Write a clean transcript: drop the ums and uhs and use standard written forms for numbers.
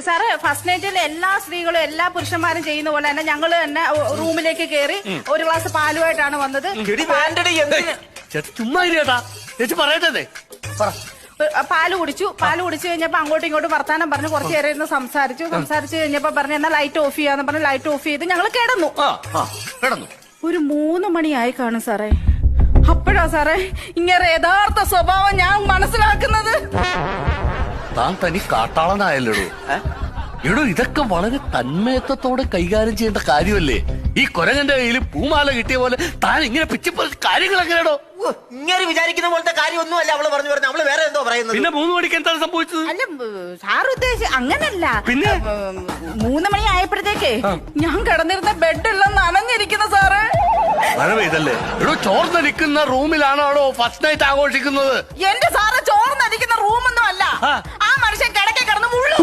സാറേ ഫസ്റ്റ് നൈറ്റിൽ എല്ലാ സ്ത്രീകളും എല്ലാ പുരുഷന്മാരും ചെയ്യുന്ന പോലെ തന്നെ ഞങ്ങൾ തന്നെ റൂമിലേക്ക് കയറി ഒരു ഗ്ലാസ് പാലുമായിട്ടാണ് വന്നത്. ചുമ്മാ ചേട്ടാ ചേച്ചി പറയട്ടെ പാല് കുടിച്ചു കഴിഞ്ഞപ്പോ അങ്ങോട്ടും ഇങ്ങോട്ടും വർത്താനം പറഞ്ഞു കുറച്ചു നേരം ഇരുന്ന് സംസാരിച്ചു കഴിഞ്ഞപ്പോ പറഞ്ഞു എന്നാ ലൈറ്റ് ഓഫ് ചെയ്യാന്ന് പറഞ്ഞു ലൈറ്റ് ഓഫ് ചെയ്ത് ഞങ്ങൾ കിടന്നു. ഒരു 3 മണിയായി കാണും സാറേ. അപ്പോഴാ സാറേ ഇങ്ങനെ യഥാർത്ഥ സ്വഭാവം ഞാൻ മനസ്സിലാക്കുന്നത്. താൻ തനി കാട്ടാളനായല്ലോ എടോ. ഇതൊക്കെ വളരെ തന്മയത്വത്തോടെ കൈകാര്യം ചെയ്യേണ്ട കാര്യമല്ലേ? ഈ കൊരങ്ങന്റെ കയ്യിൽ പൂമാല കിട്ടിയ പോലെ താൻ ഇങ്ങനെ പിച്ചിപ്പോ കാര്യങ്ങൾ എങ്ങനെയാണോ? ഇങ്ങനെ വിചാരിക്കുന്ന പോലത്തെ കാര്യമൊന്നും അവള് പറഞ്ഞു അവള് വേറെ എന്തോ പറയുന്നത്. പിന്നെ 3 മണിക്ക് എന്താണ് സംഭവിച്ചത്? അല്ല സാർ ഉദ്ദേശിച്ച അങ്ങനല്ല. പിന്നെ 3 മണി ആയപ്പോഴത്തേക്ക് ഞാൻ കിടന്നിരുന്ന ബെഡെല്ലാം നനഞ്ഞിരിക്കുന്ന സാറേ. മഴ പെയ്തല്ലേ എടോ? ചോർന്നടിക്കുന്ന റൂമിലാണോ ഫസ്റ്റ് നൈറ്റ് ആഘോഷിക്കുന്നത്? എന്റെ സാറ് ചോർന്നടിക്കുന്ന റൂമൊന്നും അല്ല. ആ മനുഷ്യൻ കിടക്കെ കിടന്ന് മുള്ളു.